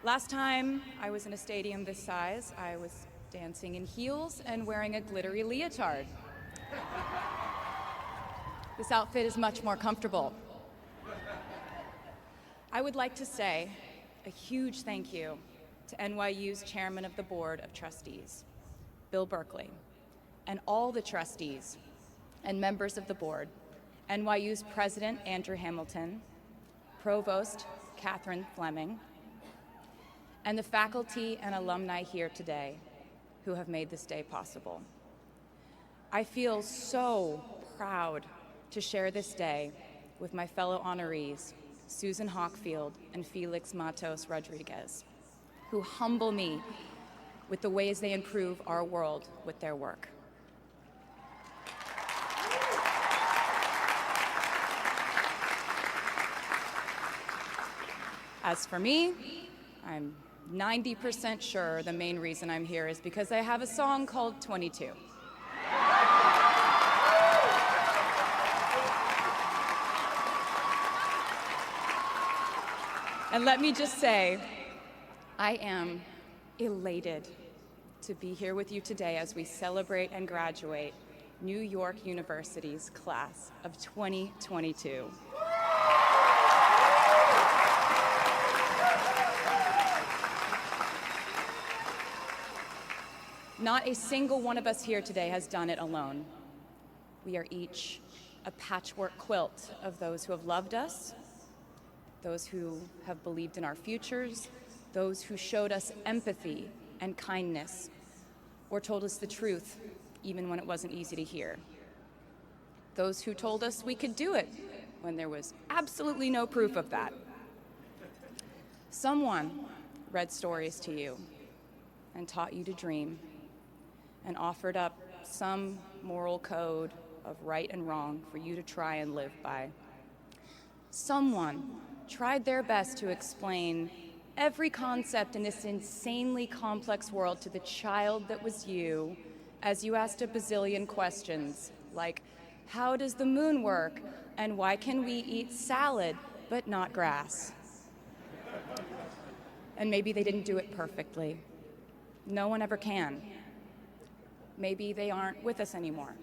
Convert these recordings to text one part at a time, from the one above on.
Last time I was in a stadium this size, I was dancing in heels and wearing a glittery leotard. This outfit is much more comfortable. I would like to say a huge thank you to NYU's Chairman of the Board of Trustees, Bill Berkeley, and all the trustees and members of the board, NYU's President Andrew Hamilton, Provost Catherine Fleming, and the faculty and alumni here today who have made this day possible. I feel so proud to share this day with my fellow honorees, Susan Hockfield and Felix Matos Rodriguez, who humble me with the ways they improve our world with their work. As for me, I'm 90% sure the main reason I'm here is because I have a song called 22. And let me just say, I am elated to be here with you today as we celebrate and graduate New York University's class of 2022. Not a single one of us here today has done it alone. We are each a patchwork quilt of those who have loved us, those who have believed in our futures, those who showed us empathy and kindness, or told us the truth even when it wasn't easy to hear. Those who told us we could do it when there was absolutely no proof of that. Someone read stories to you and taught you to dream and offered up some moral code of right and wrong for you to try and live by. Someone tried their best to explain every concept in this insanely complex world to the child that was you as you asked a bazillion questions, like, how does the moon work? And why can we eat salad but not grass? And maybe they didn't do it perfectly. No one ever can. Maybe they aren't with us anymore.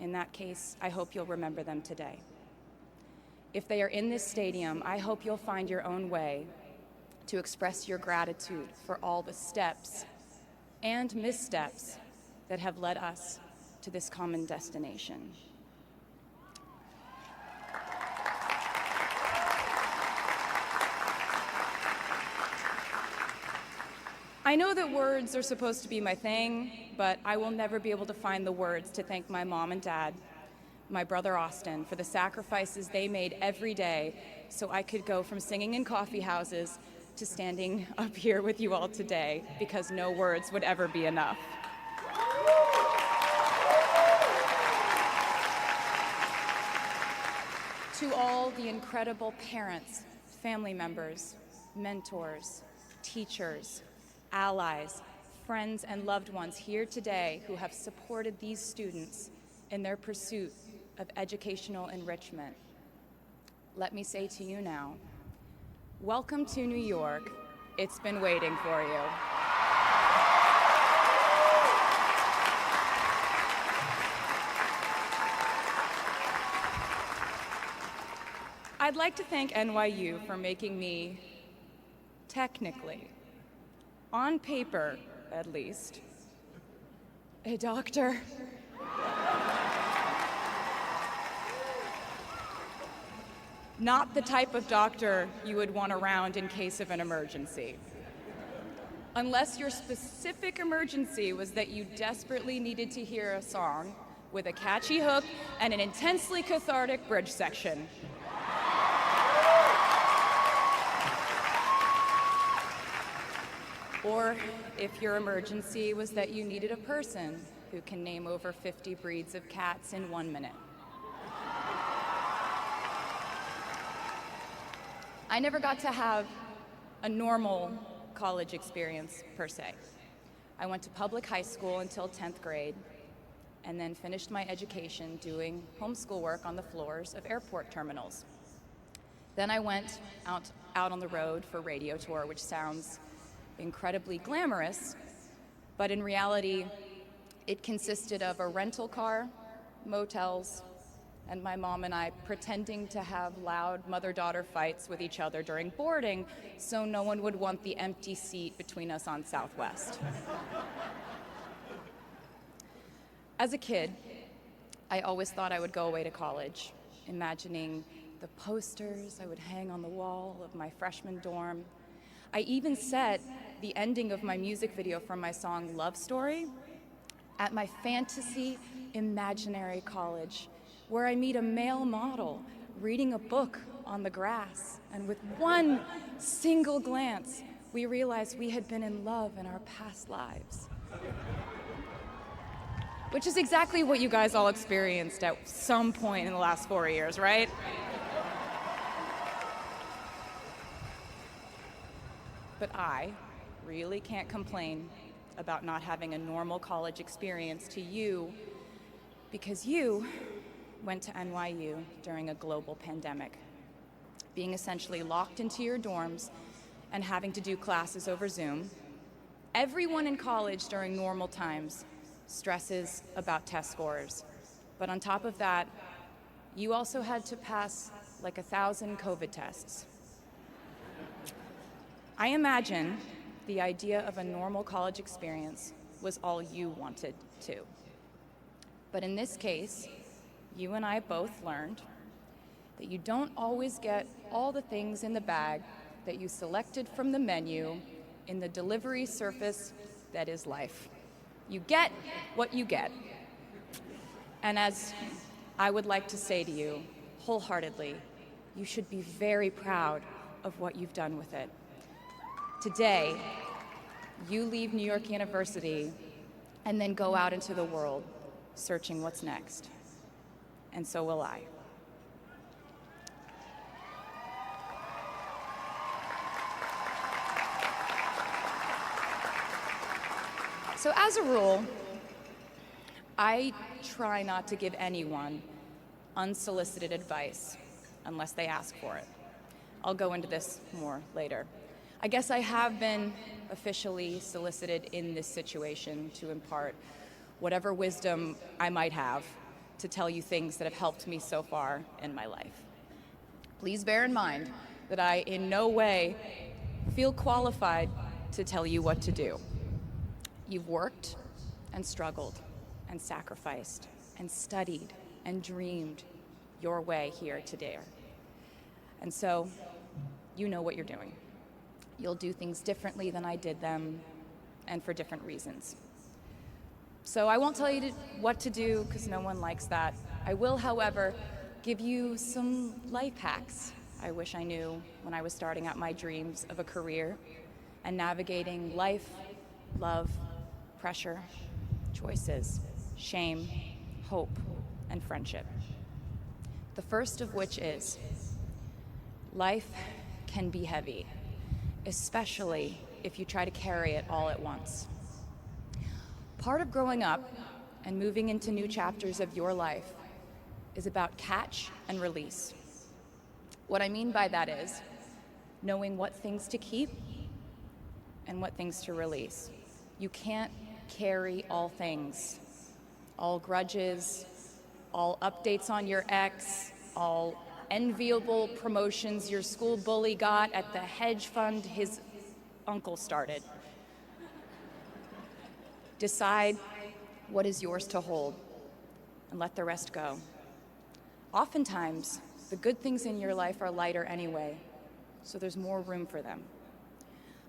In that case, I hope you'll remember them today. If they are in this stadium, I hope you'll find your own way to express your gratitude for all the steps and missteps that have led us to this common destination. I know that words are supposed to be my thing, but I will never be able to find the words to thank my mom and dad, my brother Austin, for the sacrifices they made every day so I could go from singing in coffee houses to standing up here with you all today, because no words would ever be enough. To all the incredible parents, family members, mentors, teachers, allies, friends, and loved ones here today who have supported these students in their pursuit of educational enrichment, let me say to you now, welcome to New York. It's been waiting for you. I'd like to thank NYU for making me, technically, on paper at least, a doctor. Not the type of doctor you would want around in case of an emergency. Unless your specific emergency was that you desperately needed to hear a song with a catchy hook and an intensely cathartic bridge section. Or if your emergency was that you needed a person who can name over 50 breeds of cats in 1 minute. I never got to have a normal college experience, per se. I went to public high school until 10th grade, and then finished my education doing homeschool work on the floors of airport terminals. Then I went out on the road for radio tour, which sounds incredibly glamorous, but in reality, it consisted of a rental car, motels, and my mom and I pretending to have loud mother-daughter fights with each other during boarding so no one would want the empty seat between us on Southwest. As a kid, I always thought I would go away to college, imagining the posters I would hang on the wall of my freshman dorm. I even set the ending of my music video from my song Love Story at my fantasy imaginary college, where I meet a male model reading a book on the grass, and with one single glance, we realized we had been in love in our past lives. Which is exactly what you guys all experienced at some point in the last 4 years, right? But I really can't complain about not having a normal college experience to you, because you went to NYU during a global pandemic, being essentially locked into your dorms and having to do classes over Zoom. Everyone in college during normal times stresses about test scores, but on top of that, you also had to pass like 1,000 COVID tests. I imagine the idea of a normal college experience was all you wanted too. But in this case, you and I both learned that you don't always get all the things in the bag that you selected from the menu in the delivery service that is life. You get what you get. And as I would like to say to you wholeheartedly, you should be very proud of what you've done with it. Today, you leave New York University and then go out into the world searching what's next. And so will I. So as a rule, I try not to give anyone unsolicited advice unless they ask for it. I'll go into this more later. I guess I have been officially solicited in this situation to impart whatever wisdom I might have to tell you things that have helped me so far in my life. Please bear in mind that I in no way feel qualified to tell you what to do. You've worked and struggled and sacrificed and studied and dreamed your way here today. And so you know what you're doing. You'll do things differently than I did them, and for different reasons. So I won't tell you what to do, because no one likes that. I will, however, give you some life hacks I wish I knew when I was starting out my dreams of a career and navigating life, love, pressure, choices, shame, hope, and friendship. The first of which is, life can be heavy, especially if you try to carry it all at once. Part of growing up and moving into new chapters of your life is about catch and release. What I mean by that is knowing what things to keep and what things to release. You can't carry all things, all grudges, all updates on your ex, all enviable promotions your school bully got at the hedge fund his uncle started. Decide what is yours to hold and let the rest go. Oftentimes, the good things in your life are lighter anyway, so there's more room for them.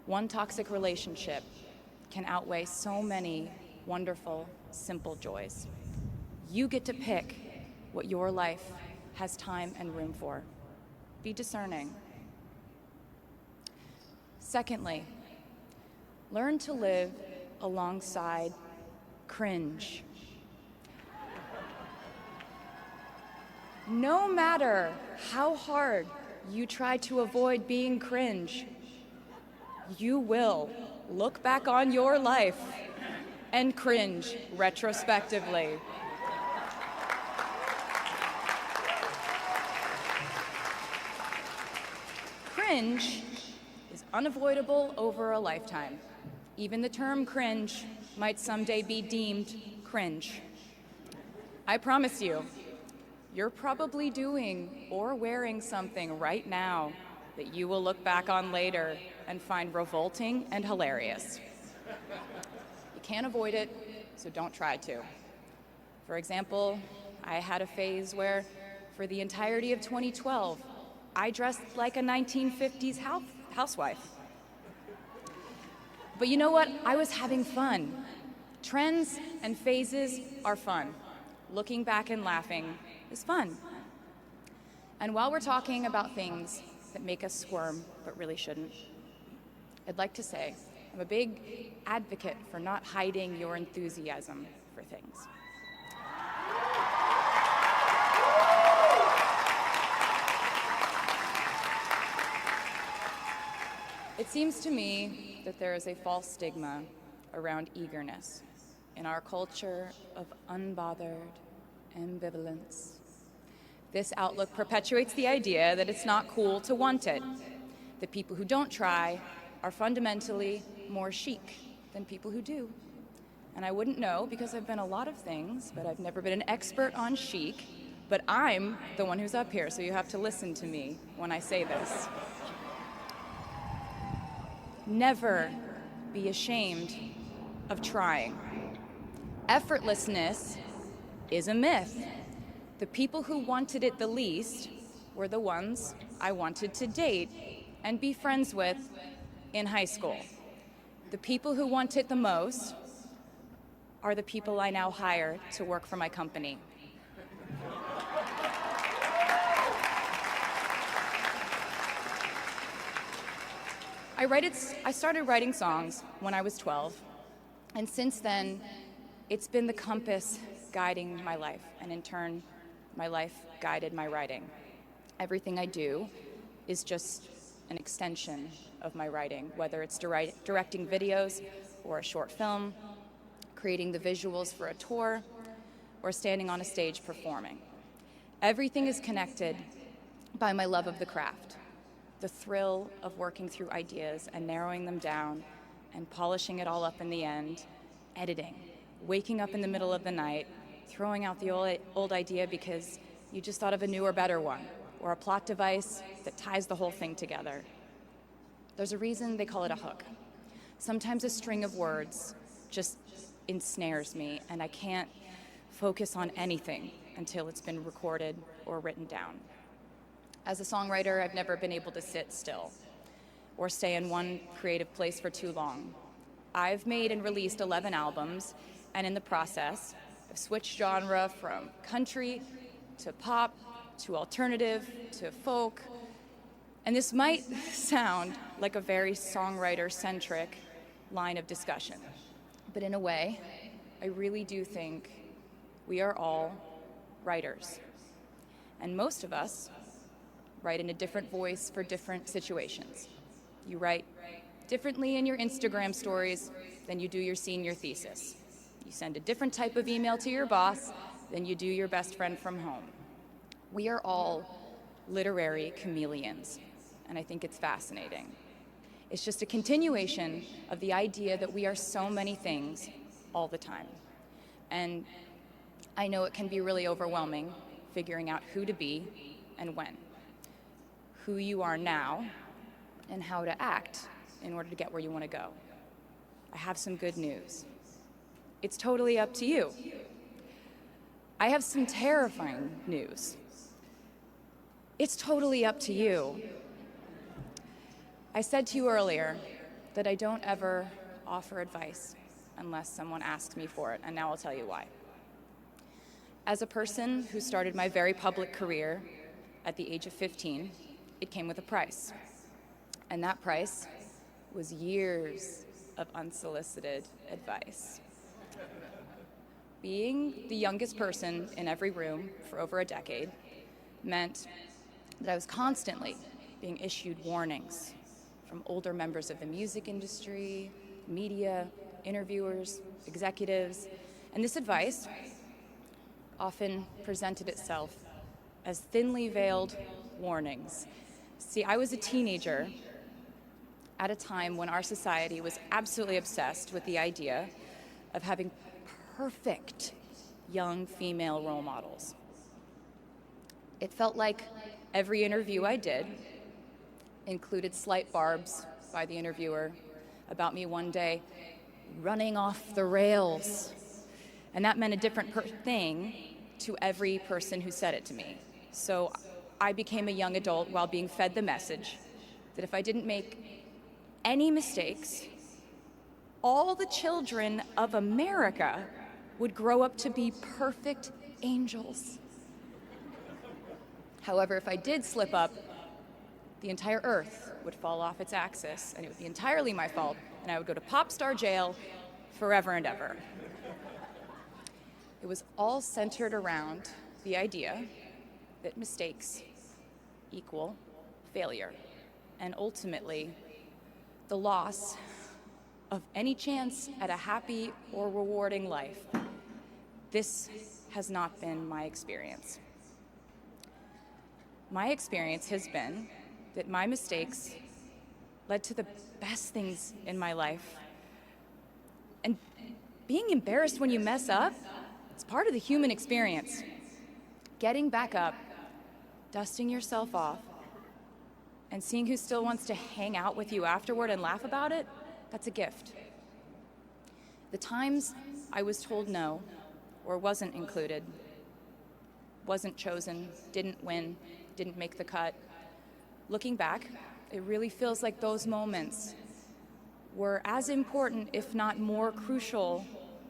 One toxic relationship can outweigh so many wonderful, simple joys. You get to pick what your life has time and room for. Be discerning. Secondly, learn to live alongside cringe. No matter how hard you try to avoid being cringe, you will look back on your life and cringe retrospectively. Cringe is unavoidable over a lifetime. Even the term cringe might someday be deemed cringe. I promise you, you're probably doing or wearing something right now that you will look back on later and find revolting and hilarious. You can't avoid it, so don't try to. For example, I had a phase where, for the entirety of 2012, I dressed like a 1950s housewife. But you know what? I was having fun. Trends and phases are fun. Looking back and laughing is fun. And while we're talking about things that make us squirm but really shouldn't, I'd like to say I'm a big advocate for not hiding your enthusiasm for things. It seems to me that there is a false stigma around eagerness in our culture of unbothered ambivalence. This outlook perpetuates the idea that it's not cool to want it, that people who don't try are fundamentally more chic than people who do. And I wouldn't know because I've been a lot of things, but I've never been an expert on chic, but I'm the one who's up here, so you have to listen to me when I say this. Never be ashamed of trying. Effortlessness is a myth. The people who wanted it the least were the ones I wanted to date and be friends with in high school. The people who want it the most are the people I now hire to work for my company. I started writing songs when I was 12, and since then, it's been the compass guiding my life, and in turn, my life guided my writing. Everything I do is just an extension of my writing, whether it's directing videos or a short film, creating the visuals for a tour, or standing on a stage performing. Everything is connected by my love of the craft, the thrill of working through ideas and narrowing them down and polishing it all up in the end, editing, waking up in the middle of the night, throwing out the old idea because you just thought of a newer, better one, or a plot device that ties the whole thing together. There's a reason they call it a hook. Sometimes a string of words just ensnares me, and I can't focus on anything until it's been recorded or written down. As a songwriter, I've never been able to sit still or stay in one creative place for too long. I've made and released 11 albums, and in the process, I've switched genre from country to pop to alternative to folk. And this might sound like a very songwriter-centric line of discussion, but in a way, I really do think we are all writers. And most of us write in a different voice for different situations. You write differently in your Instagram stories than you do your senior thesis. You send a different type of email to your boss than you do your best friend from home. We are all literary chameleons, and I think it's fascinating. It's just a continuation of the idea that we are so many things all the time. And I know it can be really overwhelming figuring out who to be and when, who you are now, and how to act in order to get where you want to go. I have some good news. It's totally up to you. I have some terrifying news. It's totally up to you. I said to you earlier that I don't ever offer advice unless someone asks me for it, and now I'll tell you why. As a person who started my very public career at the age of 15, it came with a price. And that price was years of unsolicited advice. Being the youngest person in every room for over a decade meant that I was constantly being issued warnings from older members of the music industry, media, interviewers, executives, and this advice often presented itself as thinly veiled warnings. See, I was a teenager at a time when our society was absolutely obsessed with the idea of having perfect young female role models. It felt like every interview I did included slight barbs by the interviewer about me one day running off the rails. And that meant a different thing to every person who said it to me. So I became a young adult while being fed the message that if I didn't make any mistakes, all the children of America would grow up to be perfect angels. However, if I did slip up, the entire earth would fall off its axis, and it would be entirely my fault, and I would go to pop star jail forever and ever. It was all centered around the idea that mistakes equal failure, and ultimately the loss of any chance at a happy or rewarding life. This has not been my experience. My experience has been that my mistakes led to the best things in my life. And being embarrassed when you mess up, it's part of the human experience. Getting back up, dusting yourself off, and seeing who still wants to hang out with you afterward and laugh about it, that's a gift. The times I was told no, or wasn't included, wasn't chosen, didn't win, didn't make the cut, looking back, it really feels like those moments were as important, if not more crucial,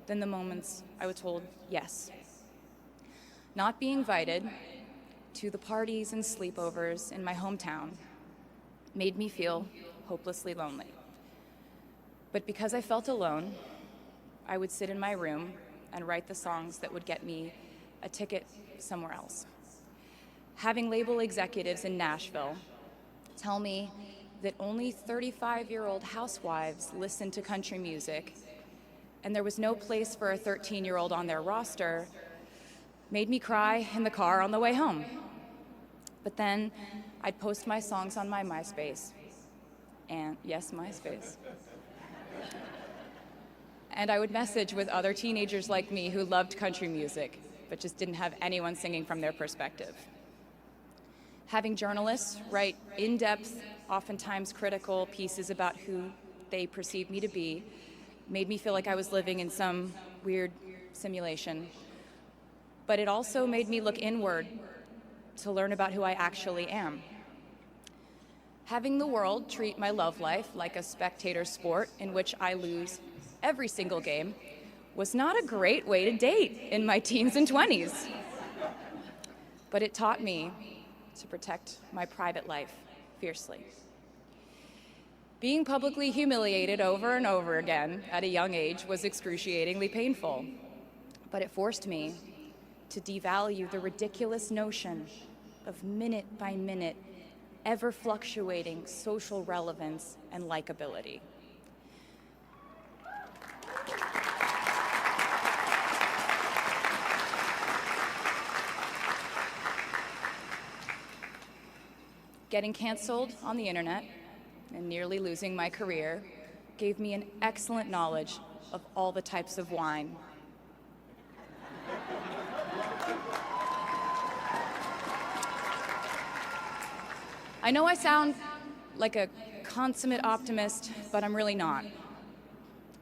than the moments I was told yes. Not being invited to the parties and sleepovers in my hometown made me feel hopelessly lonely. But because I felt alone, I would sit in my room and write the songs that would get me a ticket somewhere else. Having label executives in Nashville tell me that only 35-year-old housewives listen to country music, and there was no place for a 13-year-old on their roster, made me cry in the car on the way home. But then I'd post my songs on my MySpace, and yes, MySpace. And I would message with other teenagers like me who loved country music, but just didn't have anyone singing from their perspective. Having journalists write in-depth, oftentimes critical pieces about who they perceived me to be made me feel like I was living in some weird simulation. But it also made me look inward to learn about who I actually am. Having the world treat my love life like a spectator sport in which I lose every single game was not a great way to date in my teens and 20s. But it taught me to protect my private life fiercely. Being publicly humiliated over and over again at a young age was excruciatingly painful, but it forced me to devalue the ridiculous notion of minute-by-minute, ever-fluctuating social relevance and likability. Getting canceled on the internet and nearly losing my career gave me an excellent knowledge of all the types of wine. I know I sound like a consummate optimist, but I'm really not.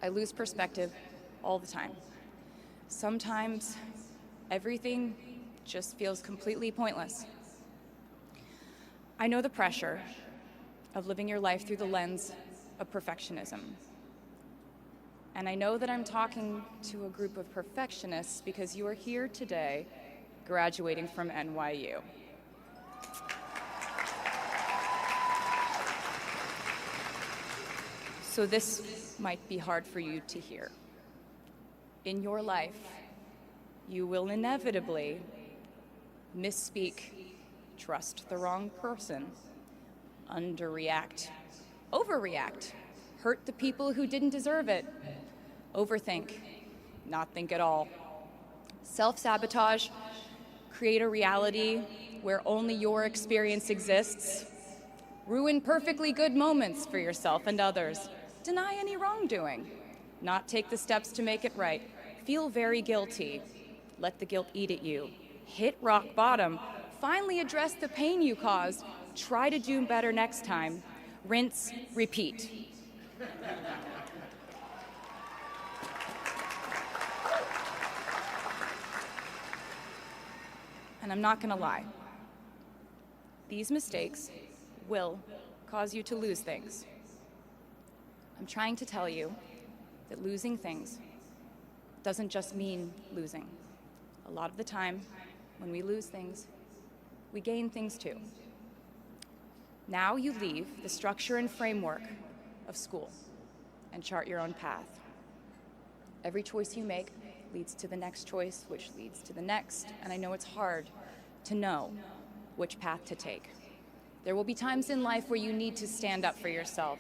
I lose perspective all the time. Sometimes everything just feels completely pointless. I know the pressure of living your life through the lens of perfectionism. And I know that I'm talking to a group of perfectionists because you are here today graduating from NYU. So this might be hard for you to hear. In your life, you will inevitably misspeak, trust the wrong person, underreact, overreact, hurt the people who didn't deserve it, overthink, not think at all, self-sabotage, create a reality where only your experience exists, ruin perfectly good moments for yourself and others, deny any wrongdoing, not take the steps to make it right, feel very guilty, let the guilt eat at you, hit rock bottom, finally address the pain you caused, try to do better next time, rinse, repeat. And I'm not gonna lie, these mistakes will cause you to lose things. I'm trying to tell you that losing things doesn't just mean losing. A lot of the time, when we lose things, we gain things too. Now you leave the structure and framework of school and chart your own path. Every choice you make leads to the next choice, which leads to the next, and I know it's hard to know which path to take. There will be times in life where you need to stand up for yourself.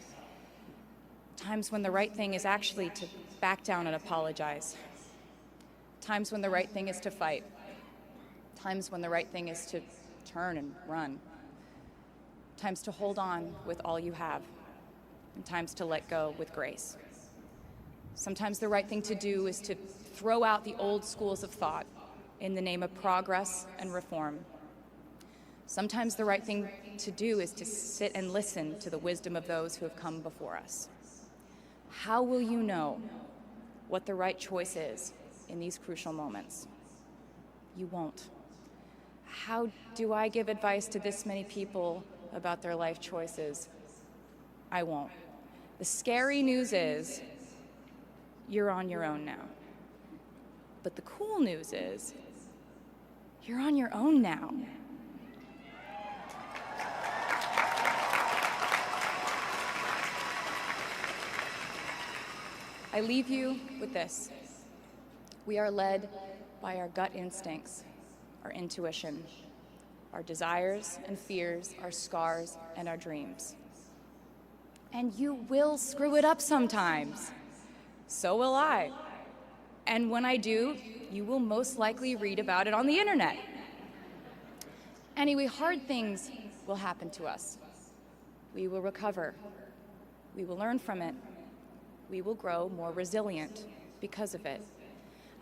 Times when the right thing is actually to back down and apologize. Times when the right thing is to fight. Times when the right thing is to turn and run. Times to hold on with all you have. And times to let go with grace. Sometimes the right thing to do is to throw out the old schools of thought in the name of progress and reform. Sometimes the right thing to do is to sit and listen to the wisdom of those who have come before us. How will you know what the right choice is in these crucial moments? You won't. How do I give advice to this many people about their life choices? I won't. The scary news is you're on your own now. But the cool news is you're on your own now. I leave you with this. We are led by our gut instincts, our intuition, our desires and fears, our scars and our dreams. And you will screw it up sometimes. So will I. And when I do, you will most likely read about it on the internet. Anyway, hard things will happen to us. We will recover. We will learn from it. We will grow more resilient because of it.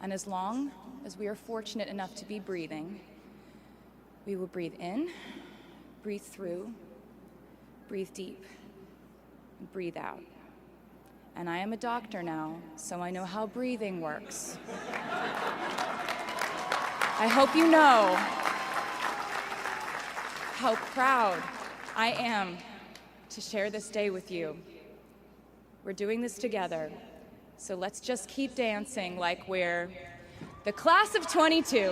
And as long as we are fortunate enough to be breathing, we will breathe in, breathe through, breathe deep, and breathe out. And I am a doctor now, so I know how breathing works. I hope you know how proud I am to share this day with you. We're doing this together, so let's just keep dancing like we're the class of 22.